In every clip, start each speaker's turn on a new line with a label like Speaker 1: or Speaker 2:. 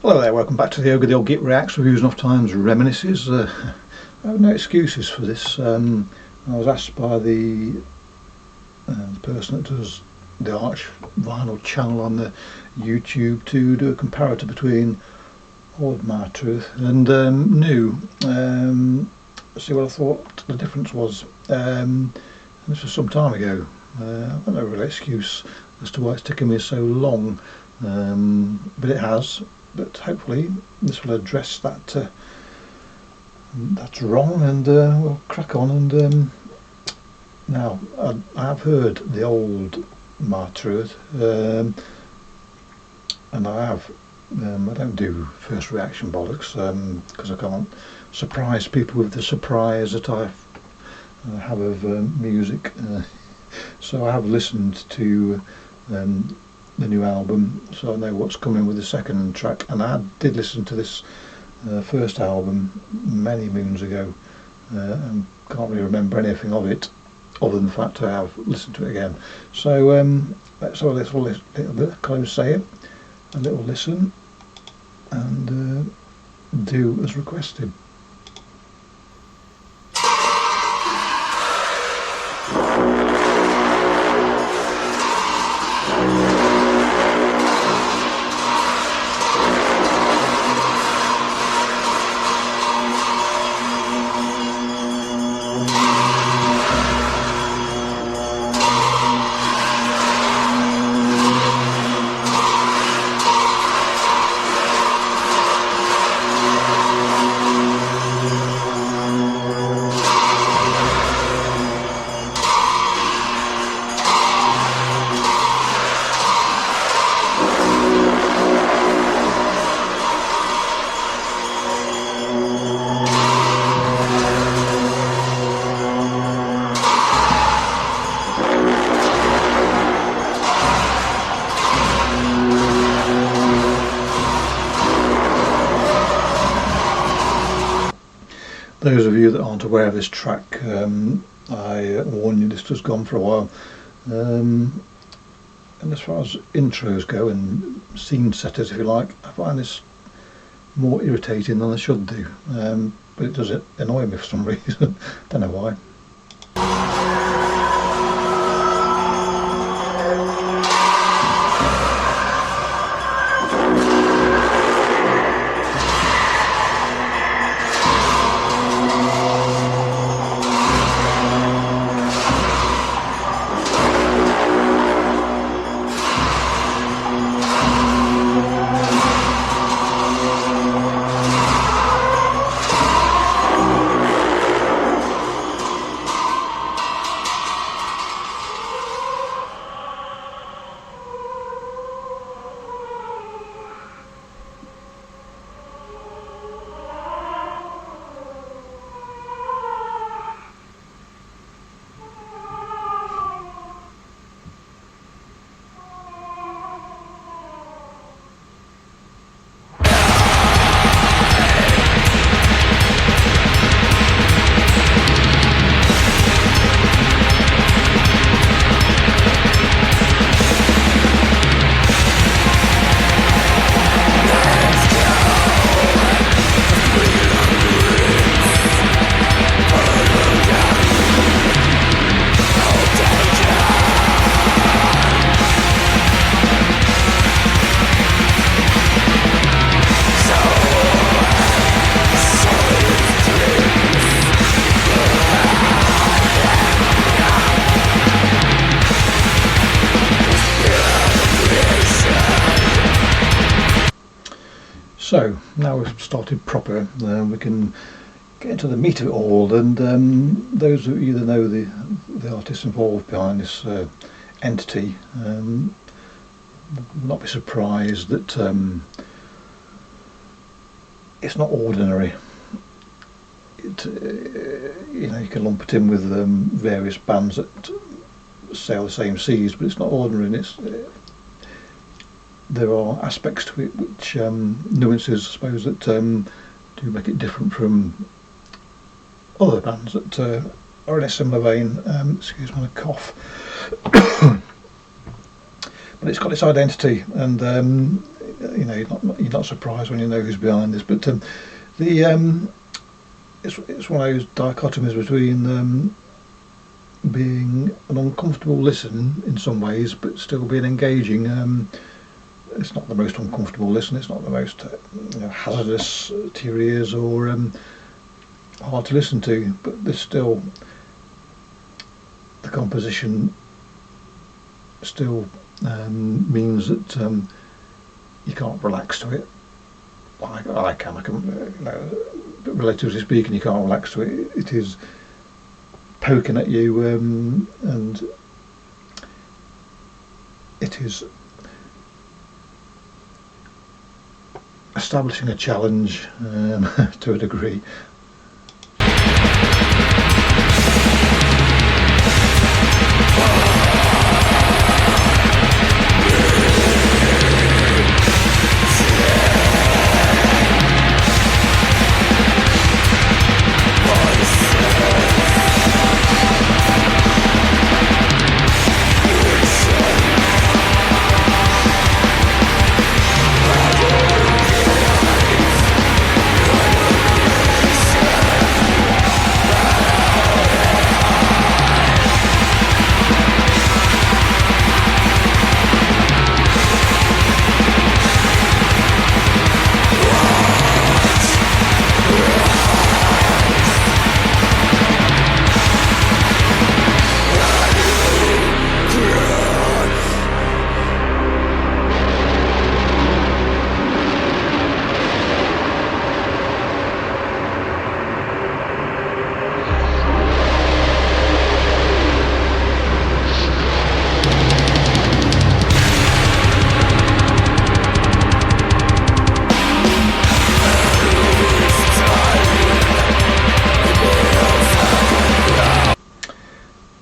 Speaker 1: Hello there, welcome back to the Ogre, the old Git Reacts, Reviews and Off Times Reminisces. I have no excuses for this. I was asked by the person that does the Arch Vinyl channel on the YouTube to do a comparator between old Martröð and new. See what I thought the difference was. This was some time ago. I've got no real excuse as to why it's taken me so long, but it has. But hopefully this will address that that's wrong, and we'll crack on. And now I have heard the old Martröð, and I don't do first reaction bollocks because I can't surprise people with the surprise that I have of music. So I have listened to the new album, so I know what's coming with the second track, and I did listen to this first album many moons ago and can't really remember anything of it other than the fact I have listened to it again. So let's have a little bit close, say it, a little listen, and do as requested. Those of you that aren't aware of this track, I warn you, this has gone for a while. And as far as intros go and scene setters, if you like, I find this more irritating than I should do. But it does annoy me for some reason. Don't know why. So now we've started proper, we can get into the meat of it all, and those of you that know the artists involved behind this entity will not be surprised that it's not ordinary. You know, you can lump it in with various bands that sail the same seas, but it's not ordinary, and there are aspects to it which nuances, I suppose, that do make it different from other bands that are in a similar vein. Excuse my cough. But it's got its identity, and you know, you're not surprised when you know who's behind this. But it's one of those dichotomies between being an uncomfortable listen in some ways, but still being engaging. It's not the most uncomfortable listen. It's not the most hazardous to your ears or hard to listen to. But there's still the composition still means that you can't relax to it. I can, but relatively speaking, you can't relax to it. It is poking at you, and it is establishing a challenge to a degree.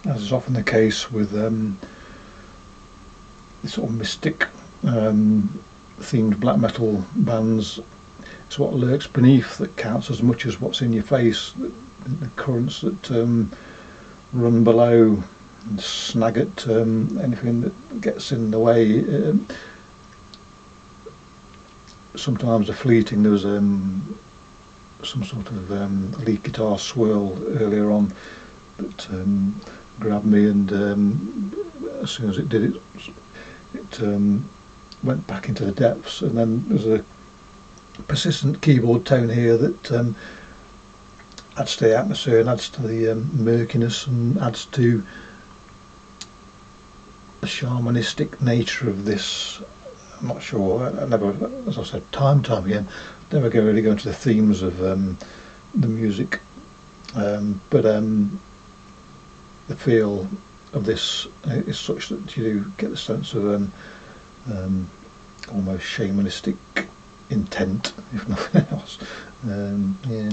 Speaker 1: As is often the case with the sort of mystic themed black metal bands, it's what lurks beneath that counts as much as what's in your face. The currents that run below and snag at anything that gets in the way. Sometimes are fleeting. There was some sort of lead guitar swirl earlier on that grabbed me, and as soon as it did, it went back into the depths. And then there's a persistent keyboard tone here that adds to the atmosphere and adds to the murkiness and adds to the shamanistic nature of this. I'm not sure. I never, as I said, time again, never really go into the themes of the music, but the feel of this is such that you do get the sense of almost shamanistic intent, if nothing else. Yeah.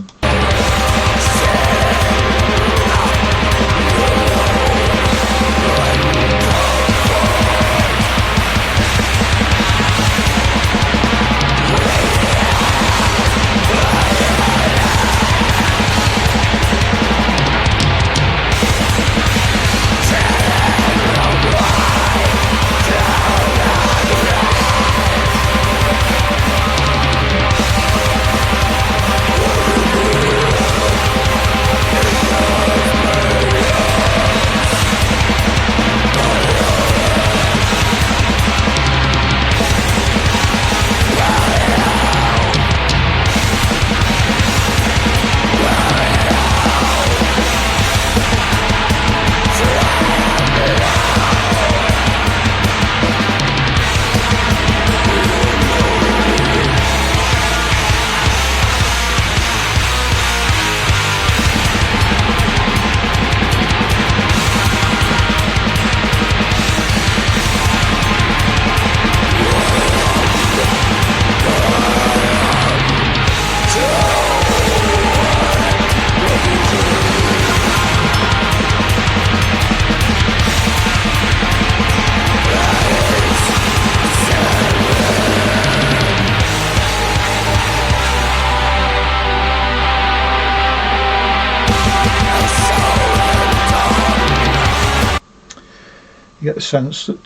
Speaker 1: You get the sense that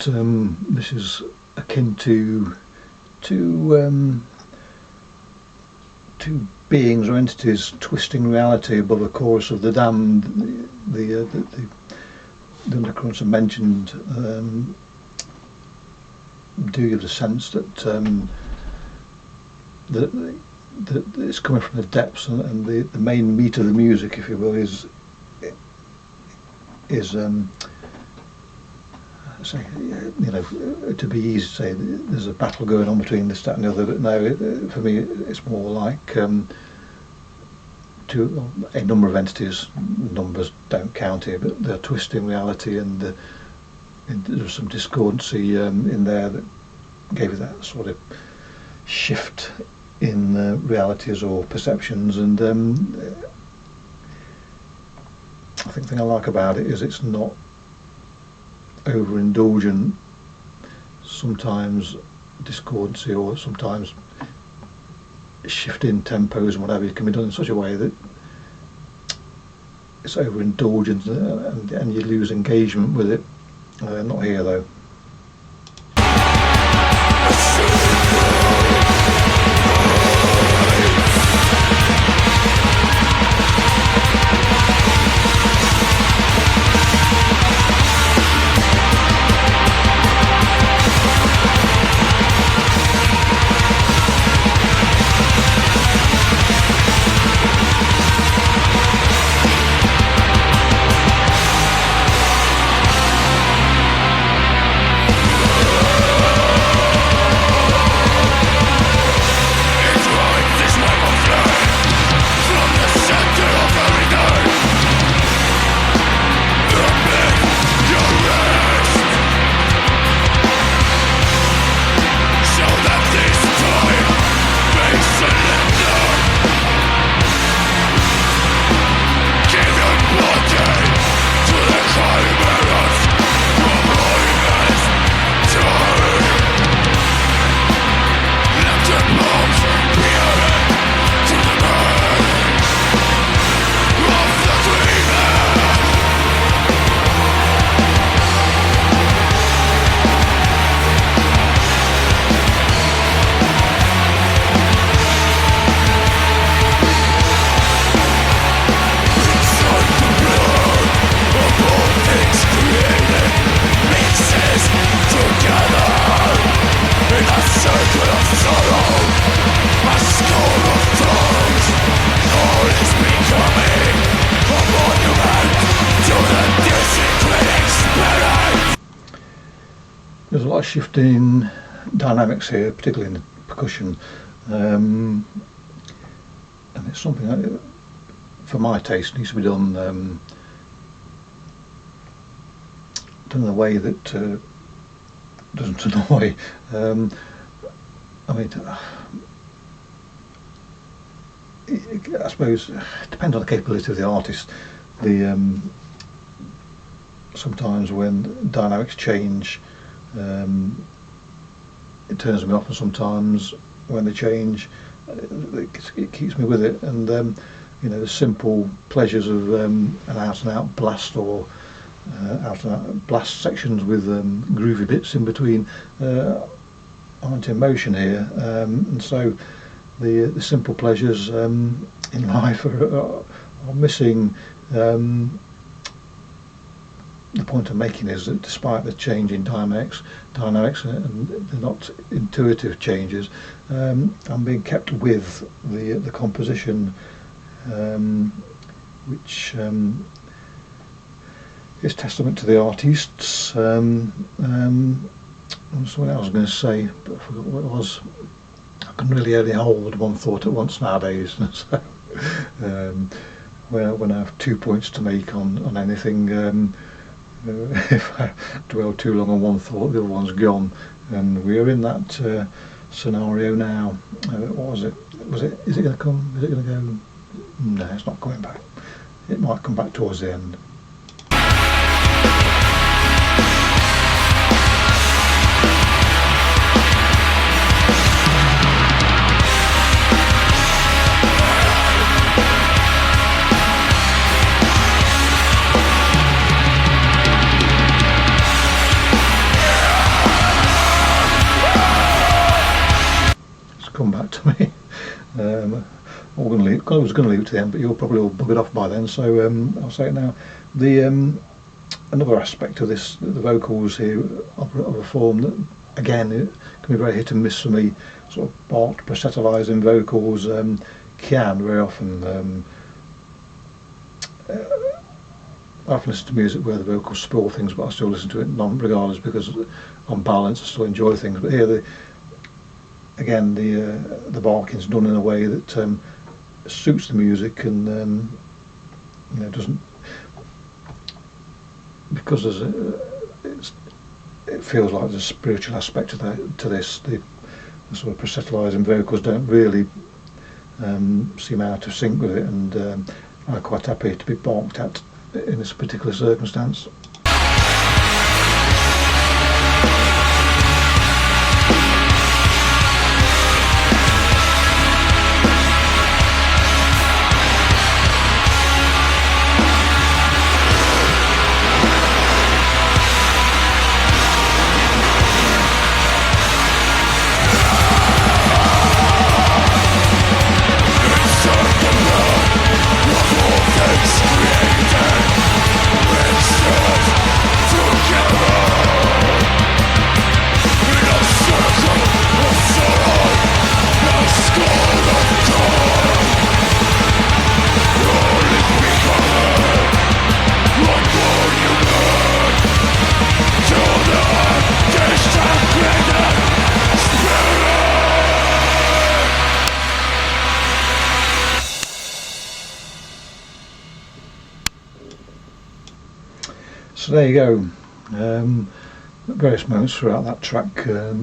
Speaker 1: this is akin to two beings or entities twisting reality above the chorus of the damned. The undercurrents are mentioned do give the sense that that it's coming from the depths, and the main meat of the music, if you will, is say, you know, to be easy to say there's a battle going on between this, that and the other, but no, for me it's more like a number of entities. Numbers don't count here, but they're twisting reality, and there's some discordancy in there that gave it that sort of shift in realities or perceptions. And I think the thing I like about it is it's not overindulgent. Sometimes discordancy or sometimes shifting tempos and whatever can be done in such a way that it's overindulgent and you lose engagement with it. Not here though. There's a lot of shifting dynamics here, particularly in the percussion, and it's something that, for my taste, needs to be done in a way that doesn't annoy. I mean, I suppose it depends on the capability of the artist. Sometimes when dynamics change, it turns me off, and sometimes when they change, it keeps me with it. And you know, the simple pleasures of an out-and-out blast or out-and-out blast sections with groovy bits in between aren't in motion here, and so the simple pleasures in life are missing. The point I'm making is that despite the change in dynamics and they're not intuitive changes, I'm being kept with the composition, which is testament to the artists. Something else I was going to say, but I forgot what it was. I can really only hold one thought at once nowadays. So, when I have 2 points to make on anything, if I dwell too long on one thought, the other one's gone, and we are in that scenario now. What was it? Is it going to come? Is it going to go? No, it's not coming back. It might come back towards the end. come back to me. I was going to leave it to the end, but you're probably all buggered off by then, so I'll say it now. The another aspect of this, the vocals here of a form that, again, it can be very hit and miss for me. Sort of barked, proselytising vocals can very often. I often listen to music where the vocals spoil things, but I still listen to it regardless, because on balance I still enjoy things. But here, again, the barking's done in a way that suits the music, and doesn't, because it feels like there's a spiritual aspect to this. The sort of proselytising vocals don't really seem out of sync with it, and I'm quite happy to be barked at in this particular circumstance. So there you go. At various moments throughout that track, I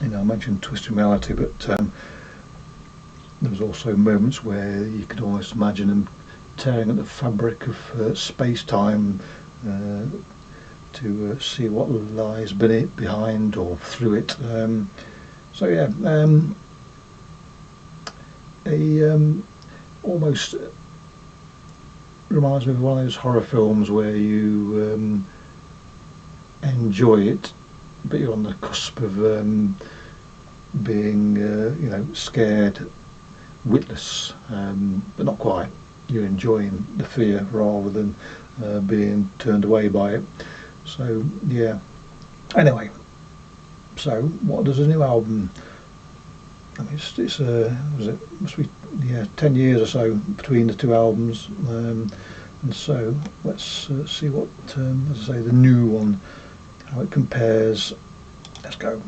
Speaker 1: mentioned twisted reality, but there was also moments where you could almost imagine them tearing at the fabric of space-time to see what lies behind or through it. So yeah, almost reminds me of one of those horror films where you enjoy it, but you're on the cusp of being, scared, witless, but not quite. You're enjoying the fear rather than being turned away by it. So yeah. Anyway, so what does a new album? I mean, must be 10 years or so between the two albums, and so let's see what, as I say, the new one, how it compares. Let's go.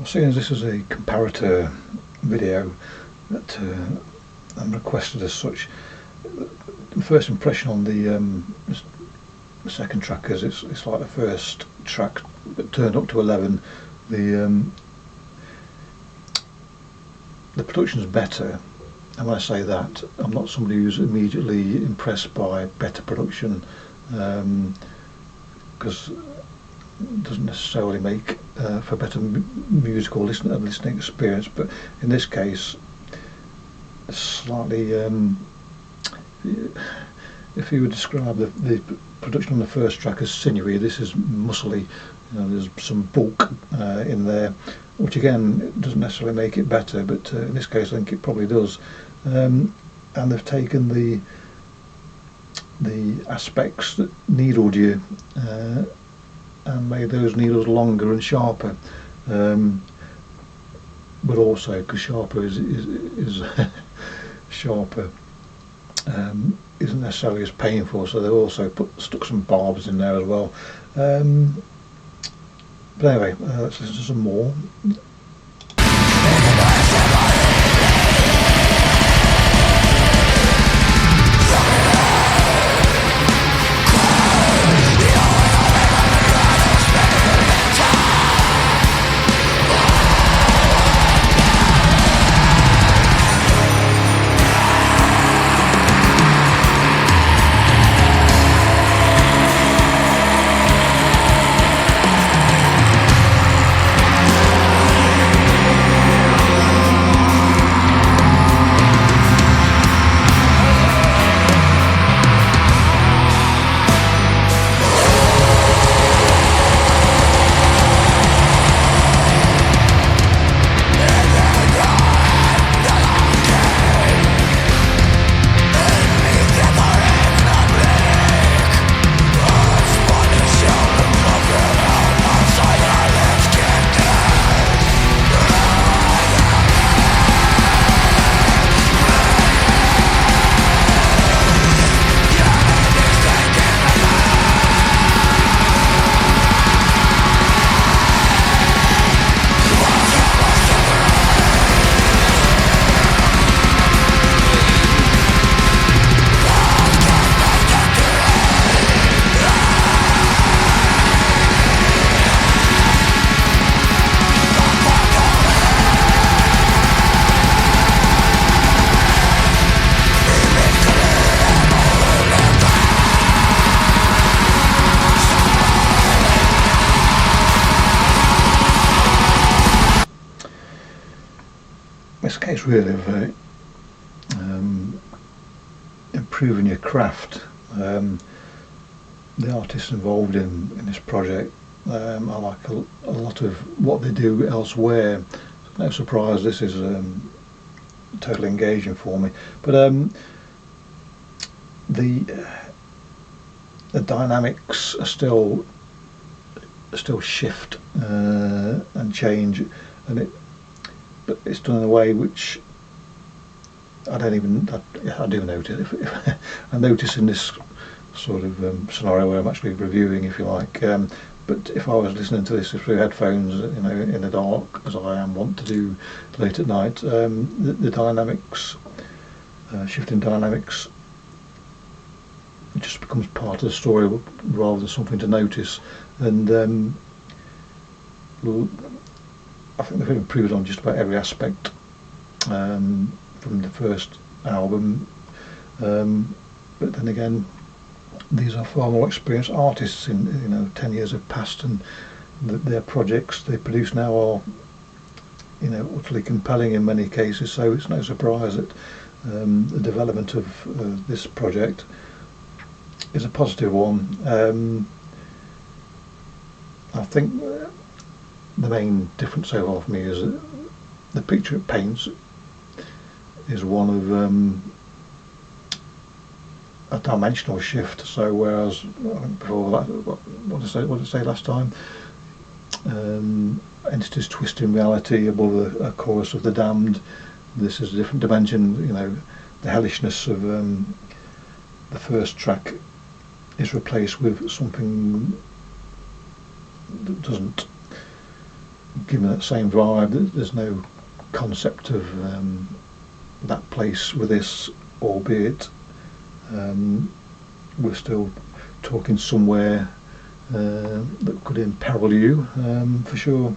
Speaker 1: Seeing as this is a comparator video that I'm requested as such, the first impression on the second track is it's like the first track but turned up to 11. The production's better, and when I say that, I'm not somebody who's immediately impressed by better production, because doesn't necessarily make for better musical listening experience, but in this case, slightly. If you would describe the production on the first track as sinewy, this is muscly. There's some bulk in there, which again doesn't necessarily make it better, but in this case I think it probably does. And they've taken the aspects that needled you and made those needles longer and sharper, but also because sharper is sharper isn't necessarily as painful, so they've also stuck some barbs in there as well. But anyway, let's listen to some more. It's a case really of improving your craft. The artists involved in this project, I like a lot of what they do elsewhere. No surprise this is totally engaging for me. But the dynamics are still shift and change, and but it's done in a way which I do notice. If I notice in this sort of scenario where I'm actually reviewing, if you like. But if I was listening to this through headphones, in the dark, as I am wont to do late at night, the dynamics, shifting dynamics, it just becomes part of the story rather than something to notice. And I think they've improved on just about every aspect from the first album, but then again, these are far more experienced artists. 10 years have passed, and their projects they produce now are utterly compelling in many cases, so it's no surprise that the development of this project is a positive one. I think the main difference so far for me is that the picture it paints is one of a dimensional shift. So whereas before that, what did I say last time? Entities twisting reality above a chorus of the damned. This is a different dimension. The hellishness of the first track is replaced with something that doesn't give me that same vibe. There's no concept of that place with this, albeit we're still talking somewhere that could imperil you, for sure.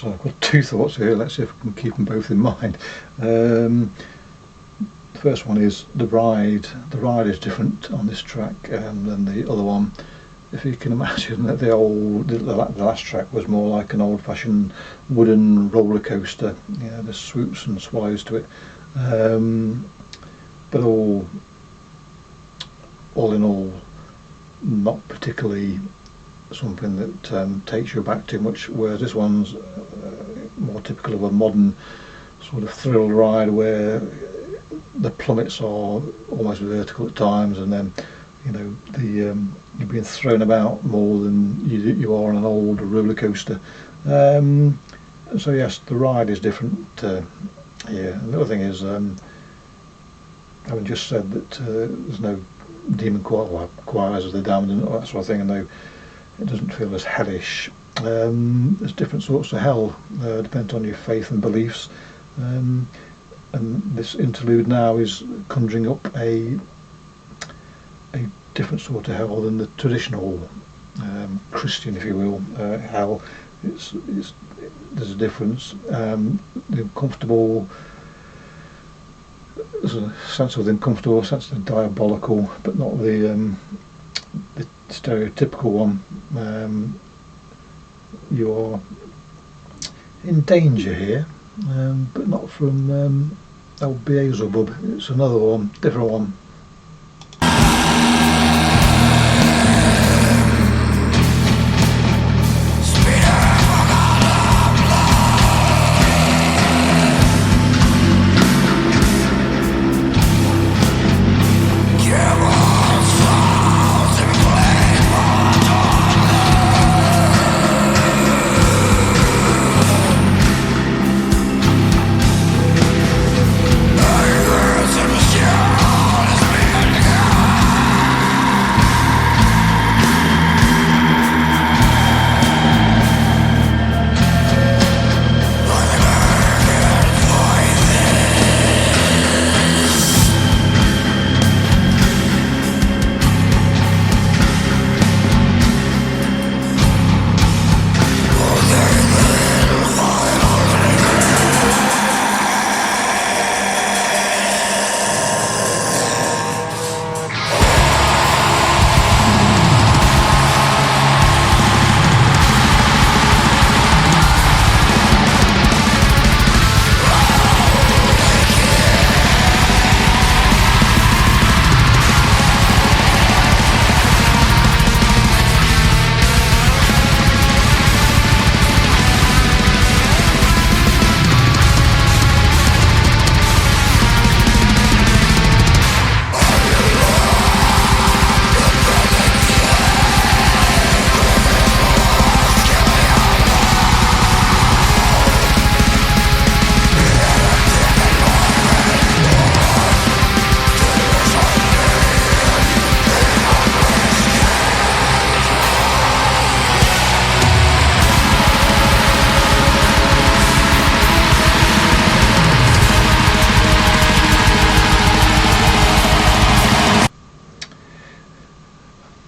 Speaker 1: So I've got two thoughts here. Let's see if I can keep them both in mind. The first one is the ride. The ride is different on this track than the other one. If you can imagine that the last track was more like an old-fashioned wooden roller coaster. You know, there's swoops and slides to it, but all in all, not particularly something that takes you back too much. Whereas this one's more typical of a modern sort of thrill ride, where the plummets are almost vertical at times, and then you know you're being thrown about more than you are on an old roller coaster. So yes, the ride is different here. And the other thing is, having just said that there's no demon choirs of the damned and all that sort of thing, and though it doesn't feel as hellish, there's different sorts of hell depending on your faith and beliefs. And this interlude now is conjuring up a different sort of hell than the traditional Christian, if you will, hell. There's a difference. The uncomfortable, there's a sense of the uncomfortable, a sense of the diabolical, but not the stereotypical one. You're in danger here, but not from old Beelzebub. It's another one, different one.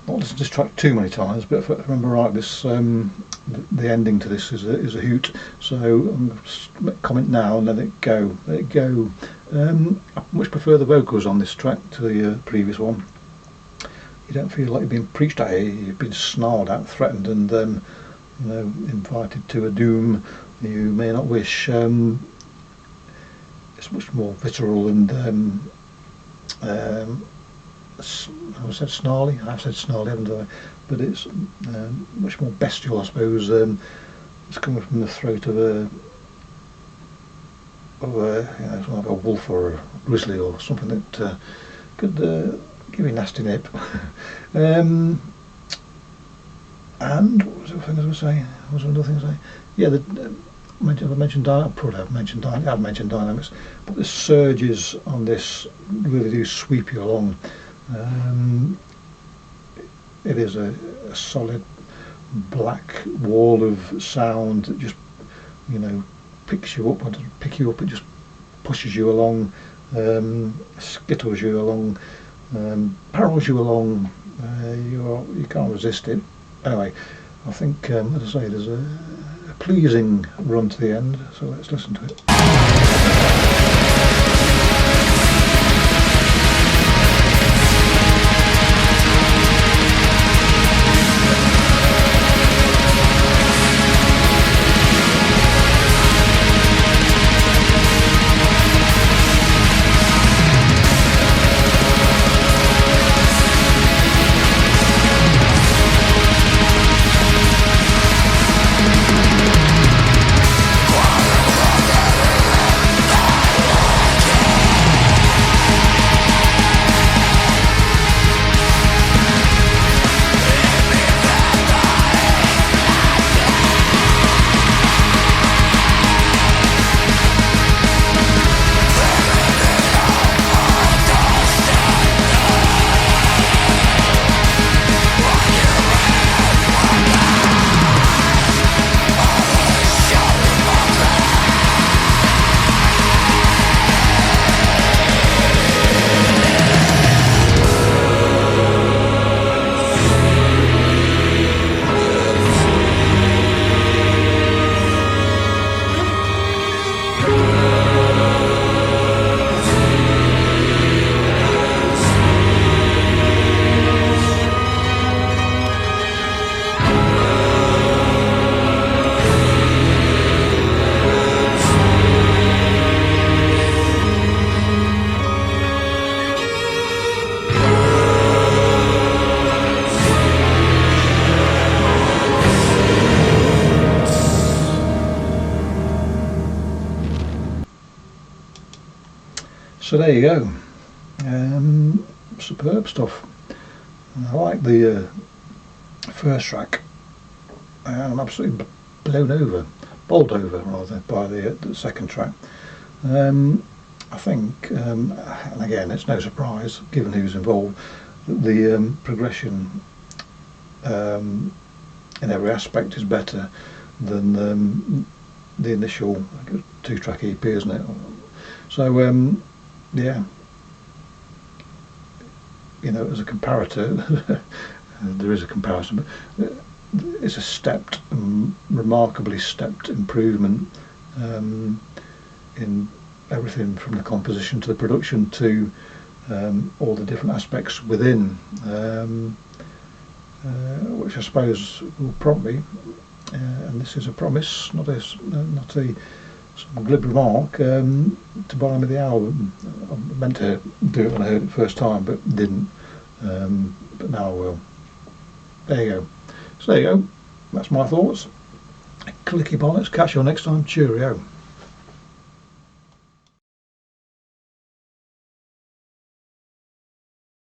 Speaker 1: Listened to this track too many times, but if I remember right, this the ending to this is a hoot. So I'm going to comment now and let it go. Let it go. I much prefer the vocals on this track to the previous one. You don't feel like you've been preached at here. You've been snarled at, threatened, and you know, invited to a doom you may not wish. It's much more visceral and I said snarly. I've said snarly, haven't I? But it's much more bestial, I suppose. It's coming from the throat of a you know, like a wolf or a grizzly or something that could give you a nasty nip. And what was the other thing I was going to say? What was another thing to say? Yeah, I mentioned dynamics, but the surges on this really do sweep you along. It is a solid black wall of sound that just, you know, picks you up. Or doesn't pick you up, it just pushes you along, skittles you along, barrels you along. You can't resist it. Anyway, I think, as I say, there's a pleasing run to the end, so let's listen to it. So there you go, superb stuff. I like the first track. I'm absolutely bowled over rather, by the second track. I think, and again it's no surprise given who's involved, that the progression in every aspect is better than the initial 2-track EP, isn't it? So yeah, you know, as a comparator, there is a comparison, but it's a remarkably stepped improvement in everything from the composition to the production to all the different aspects within, which I suppose will prompt me, and this is a promise, not a some glib remark, to buy me the album. I meant to do it when I heard it first time, but didn't. But now I will. There you go. So there you go. That's my thoughts. Clicky bonnets. Catch you all next time. Cheerio.